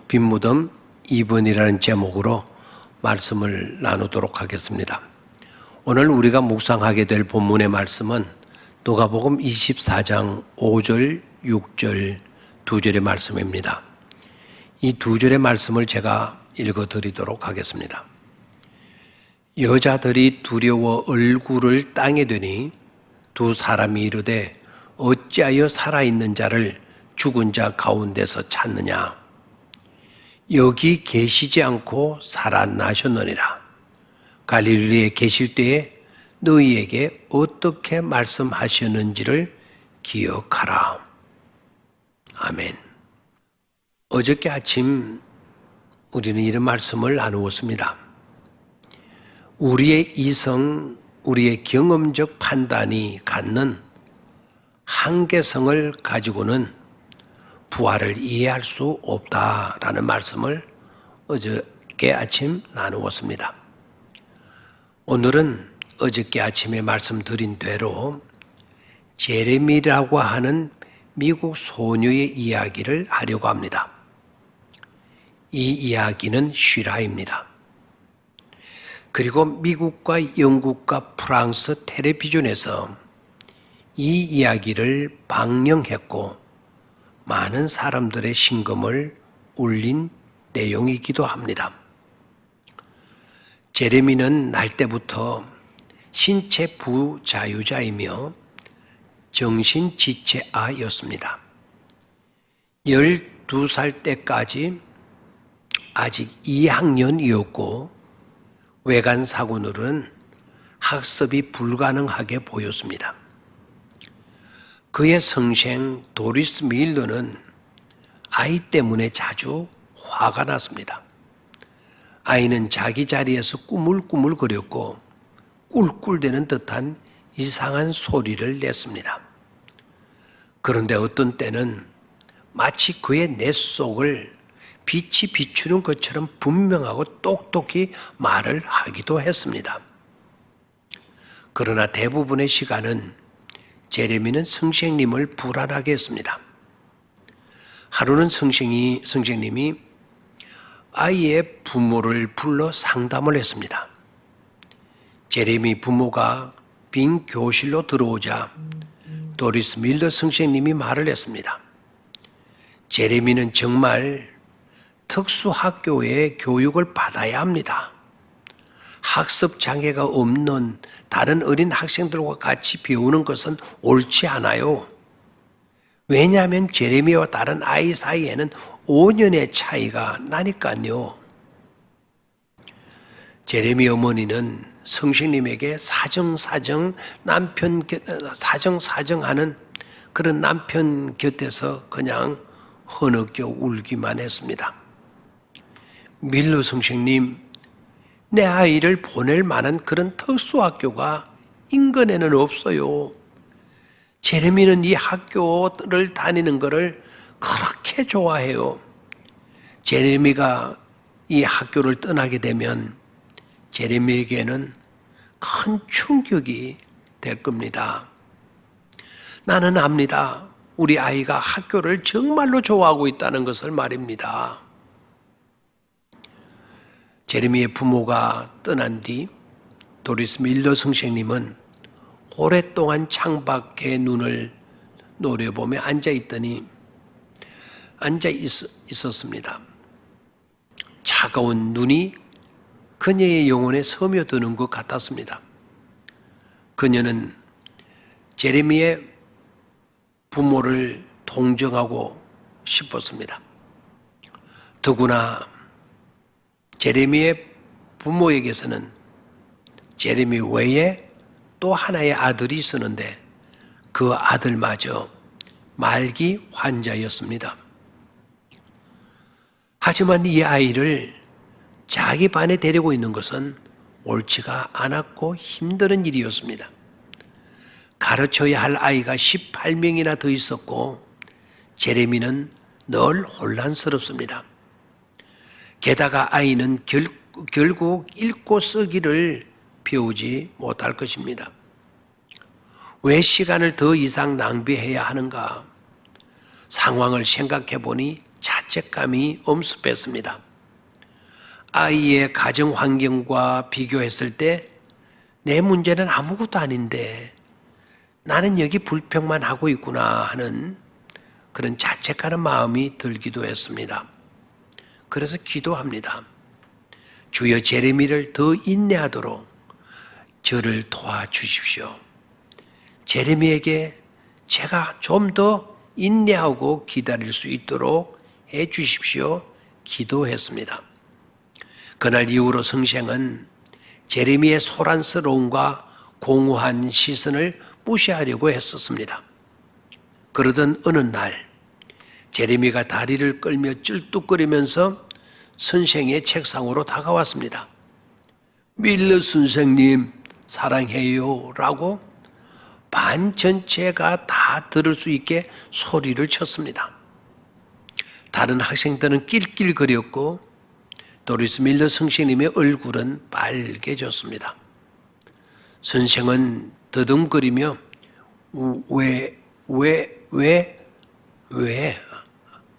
빈무덤 2번이라는 제목으로 말씀을 나누도록 하겠습니다. 오늘 우리가 묵상하게 될 본문의 말씀은 누가복음 24장 5절, 6절, 2절의 말씀입니다. 이 2절의 말씀을 제가 읽어드리도록 하겠습니다. 여자들이 두려워 얼굴을 땅에 대니 두 사람이 이르되 어찌하여 살아있는 자를 죽은 자 가운데서 찾느냐? 여기 계시지 않고 살아나셨느니라. 갈릴리에 계실 때에 너희에게 어떻게 말씀하셨는지를 기억하라. 아멘. 어저께 아침 우리는 이런 말씀을 나누었습니다. 우리의 이성, 우리의 경험적 판단이 갖는 한계성을 가지고는 부활을 이해할 수 없다라는 말씀을 어저께 아침 나누었습니다. 오늘은 어저께 아침에 말씀드린 대로 제레미라고 하는 미국 소녀의 이야기를 하려고 합니다. 이 이야기는 실화입니다. 그리고 미국과 영국과 프랑스 텔레비전에서 이 이야기를 방영했고 많은 사람들의 심금을 울린 내용이기도 합니다. 제레미는 날 때부터 신체 부자유자이며 정신지체아였습니다. 12살 때까지 아직 2학년이었고 외관사고로는 학습이 불가능하게 보였습니다. 그의 성생 도리스 밀러는 아이 때문에 자주 화가 났습니다. 아이는 자기 자리에서 꾸물꾸물거렸고 꿀꿀대는 듯한 이상한 소리를 냈습니다. 그런데 어떤 때는 마치 그의 뇌 속을 빛이 비추는 것처럼 분명하고 똑똑히 말을 하기도 했습니다. 그러나 대부분의 시간은 제레미는 선생님을 불안하게 했습니다. 하루는 선생님이 아이의 부모를 불러 상담을 했습니다. 제레미 부모가 빈 교실로 들어오자 도리스 밀러 선생님이 말을 했습니다. 제레미는 정말 특수학교에 교육을 받아야 합니다. 학습 장애가 없는 다른 어린 학생들과 같이 배우는 것은 옳지 않아요. 왜냐하면 제레미와 다른 아이 사이에는 5년의 차이가 나니까요. 제레미 어머니는 선생님에게 사정하는 그런 남편 곁에서 그냥 흐느껴 울기만 했습니다. 밀러 선생님, 내 아이를 보낼 만한 그런 특수학교가 인근에는 없어요. 제레미는 이 학교를 다니는 것을 그렇게 좋아해요. 제레미가 이 학교를 떠나게 되면 제레미에게는 큰 충격이 될 겁니다. 나는 압니다. 우리 아이가 학교를 정말로 좋아하고 있다는 것을 말입니다. 제레미의 부모가 떠난 뒤 도리스 밀러 선생님은 오랫동안 창밖에 눈을 노려보며 앉아 있었습니다. 차가운 눈이 그녀의 영혼에 스며드는 것 같았습니다. 그녀는 제레미의 부모를 동정하고 싶었습니다. 더구나 제레미의 부모에게서는 제레미 외에 또 하나의 아들이 있었는데 그 아들마저 말기 환자였습니다. 하지만 이 아이를 자기 반에 데리고 있는 것은 옳지가 않았고 힘든 일이었습니다. 가르쳐야 할 아이가 18명이나 더 있었고 제레미는 늘 혼란스럽습니다. 게다가 아이는 결국 읽고 쓰기를 배우지 못할 것입니다. 왜 시간을 더 이상 낭비해야 하는가? 상황을 생각해 보니 자책감이 엄습했습니다. 아이의 가정 환경과 비교했을 때 내 문제는 아무것도 아닌데 나는 여기 불평만 하고 있구나 하는 그런 자책하는 마음이 들기도 했습니다. 그래서 기도합니다. 주여, 제레미를 더 인내하도록 저를 도와주십시오. 제레미에게 제가 좀 더 인내하고 기다릴 수 있도록 해 주십시오. 기도했습니다. 그날 이후로 성생은 제레미의 소란스러움과 공허한 시선을 무시하려고 했었습니다. 그러던 어느 날 제레미가 다리를 끌며 쩔뚝거리면서 선생의 책상으로 다가왔습니다. 밀러 선생님 사랑해요 라고 반 전체가 다 들을 수 있게 소리를 쳤습니다. 다른 학생들은 낄낄거렸고 도리스 밀러 선생님의 얼굴은 빨개졌습니다. 선생은 더듬거리며 왜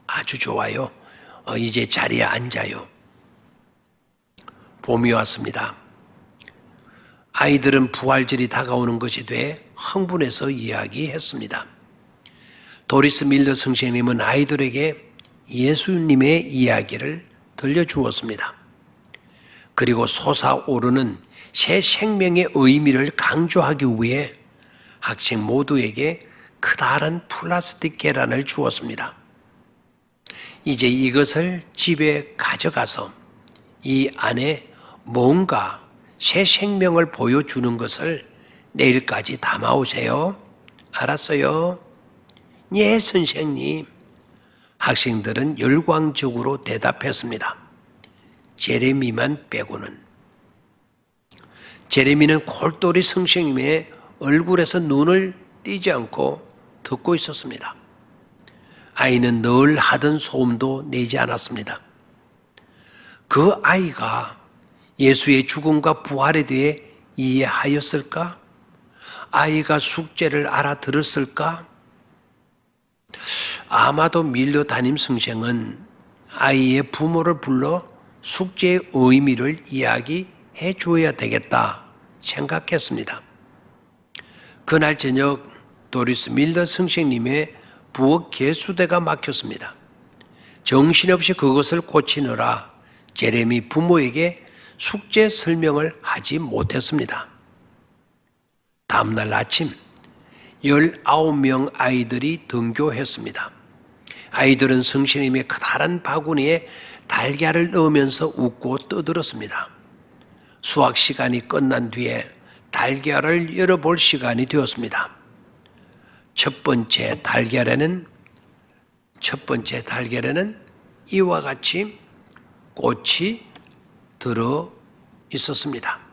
아주 좋아요. 이제 자리에 앉아요. 봄이 왔습니다. 아이들은 부활절이 다가오는 것에 대해 흥분해서 이야기했습니다. 도리스 밀러 선생님은 아이들에게 예수님의 이야기를 들려주었습니다. 그리고 솟아오르는 새 생명의 의미를 강조하기 위해 학생 모두에게 크다란 플라스틱 계란을 주었습니다. 이제 이것을 집에 가져가서 이 안에 뭔가 새 생명을 보여주는 것을 내일까지 담아오세요. 알았어요? 예, 선생님. 학생들은 열광적으로 대답했습니다. 제레미만 빼고는. 제레미는 콜돌이 선생님의 얼굴에서 눈을 띄지 않고 듣고 있었습니다. 아이는 늘 하던 소음도 내지 않았습니다. 그 아이가 예수의 죽음과 부활에 대해 이해하였을까? 아이가 숙제를 알아들었을까? 아마도 밀러 담임 선생은 아이의 부모를 불러 숙제의 의미를 이야기해 줘야 되겠다 생각했습니다. 그날 저녁 도리스 밀러 선생님의 부엌 개수대가 막혔습니다. 정신없이 그것을 고치느라 제레미 부모에게 숙제 설명을 하지 못했습니다. 다음날 아침 19명 아이들이 등교했습니다. 아이들은 선생님의 커다란 바구니에 달걀을 넣으면서 웃고 떠들었습니다. 수학 시간이 끝난 뒤에 달걀을 열어볼 시간이 되었습니다. 첫 번째 달걀에는 이와 같이 꽃이 들어 있었습니다.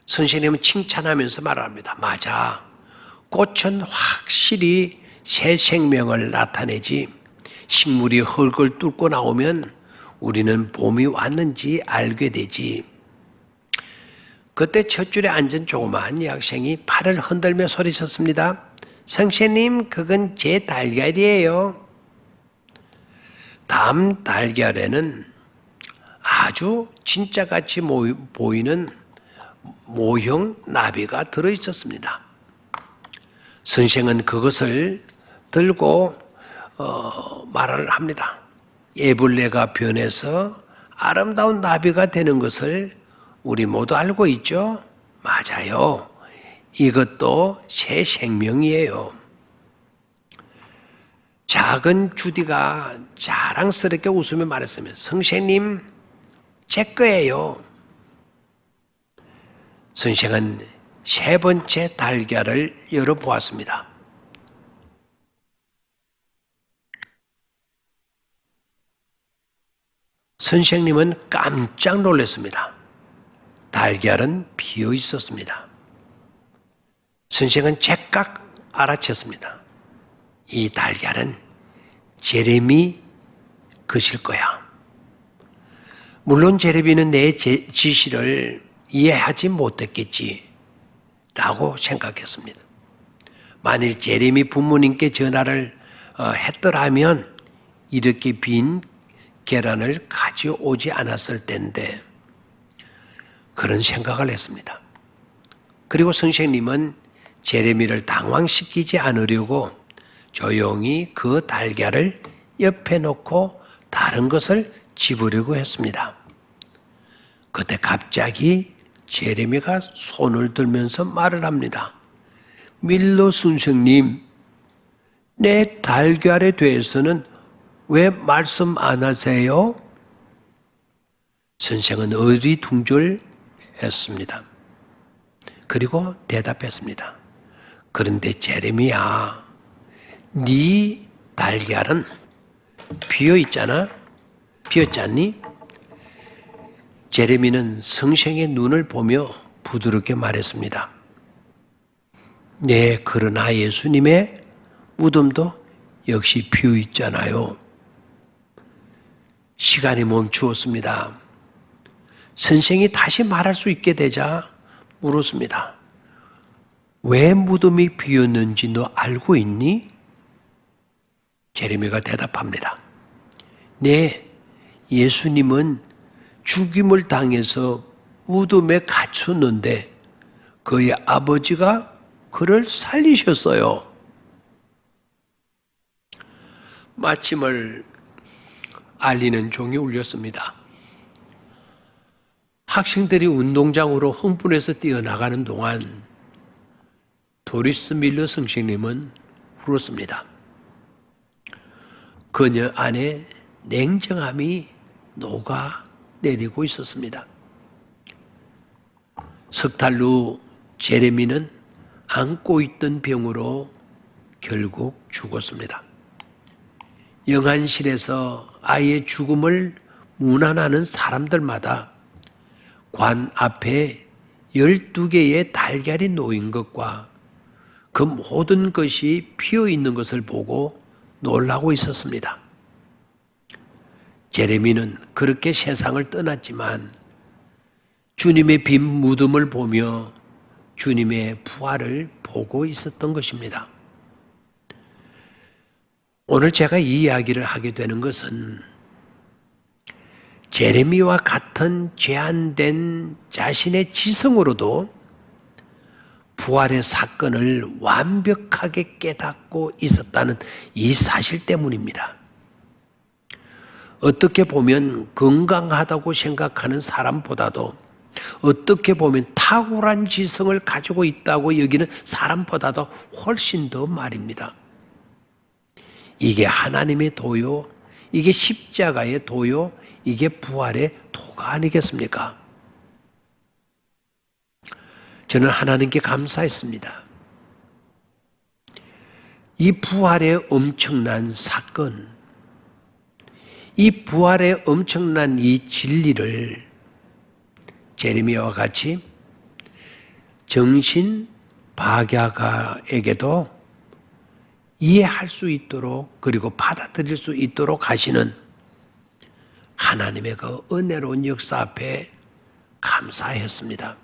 선생님은 칭찬하면서 말합니다. 맞아. 꽃은 확실히 새 생명을 나타내지 식물이 흙을 뚫고 나오면 우리는 봄이 왔는지 알게 되지. 그때 첫 줄에 앉은 조그마한 여학생이 팔을 흔들며 소리쳤습니다. 선생님, 그건 제 달걀이에요. 다음 달걀에는 아주 진짜같이 보이는 모형 나비가 들어있었습니다. 선생은 그것을 들고 말을 합니다. 애벌레가 변해서 아름다운 나비가 되는 것을 우리 모두 알고 있죠? 맞아요. 이것도 새 생명이에요. 작은 주디가 자랑스럽게 웃으며 말했으면 선생님, 제 거예요. 선생은 세 번째 달걀을 열어보았습니다. 선생님은 깜짝 놀랐습니다. 달걀은 비어 있었습니다. 선생은 제깍 알아챘습니다. 이 달걀은 제레미 것일 거야. 물론 제레미는 내 지시를 이해하지 못했겠지 라고 생각했습니다. 만일 제레미 부모님께 전화를 했더라면 이렇게 빈 계란을 가져오지 않았을 텐데 그런 생각을 했습니다. 그리고 선생님은 제레미를 당황시키지 않으려고 조용히 그 달걀을 옆에 놓고 다른 것을 집으려고 했습니다. 그때 갑자기 제레미가 손을 들면서 말을 합니다. 밀러 선생님, 내 달걀에 대해서는 왜 말씀 안 하세요? 선생은 어리둥절했습니다. 그리고 대답했습니다. 그런데 제레미야, 네 달걀은 비어있잖아? 비었잖니? 제레미는 성생의 눈을 보며 부드럽게 말했습니다. 네, 그러나 예수님의 무덤도 역시 비어있잖아요. 시간이 멈추었습니다. 선생이 다시 말할 수 있게 되자 물었습니다. 왜 무덤이 비었는지 너 알고 있니? 제레미가 대답합니다. 네, 예수님은 죽임을 당해서 무덤에 갇혔는데 그의 아버지가 그를 살리셨어요. 마침을 알리는 종이 울렸습니다. 학생들이 운동장으로 흥분해서 뛰어나가는 동안 도리스 밀러 선생님은 울었습니다. 그녀 안에 냉정함이 녹아내리고 있었습니다. 석 달 후 제레미는 안고 있던 병으로 결국 죽었습니다. 영안실에서 아이의 죽음을 문안하는 사람들마다 관 앞에 12개의 달걀이 놓인 것과 그 모든 것이 피어 있는 것을 보고 놀라고 있었습니다. 제레미는 그렇게 세상을 떠났지만 주님의 빈 무덤을 보며 주님의 부활을 보고 있었던 것입니다. 오늘 제가 이 이야기를 하게 되는 것은 제레미와 같은 제한된 자신의 지성으로도 부활의 사건을 완벽하게 깨닫고 있었다는 이 사실 때문입니다. 어떻게 보면 건강하다고 생각하는 사람보다도 어떻게 보면 탁월한 지성을 가지고 있다고 여기는 사람보다도 훨씬 더 말입니다. 이게 하나님의 도요, 이게 십자가의 도요, 이게 부활의 도가 아니겠습니까? 저는 하나님께 감사했습니다. 이 부활의 엄청난 사건, 이 부활의 엄청난 이 진리를 제레미야와 같이 정신 박약아에게도 이해할 수 있도록 그리고 받아들일 수 있도록 하시는 하나님의 그 은혜로운 역사 앞에 감사했습니다.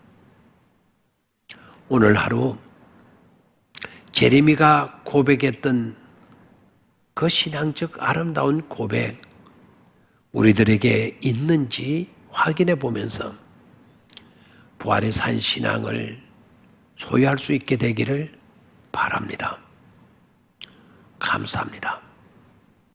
오늘 하루 제레미가 고백했던 그 신앙적 아름다운 고백 우리들에게 있는지 확인해 보면서 부활의 산 신앙을 소유할 수 있게 되기를 바랍니다. 감사합니다.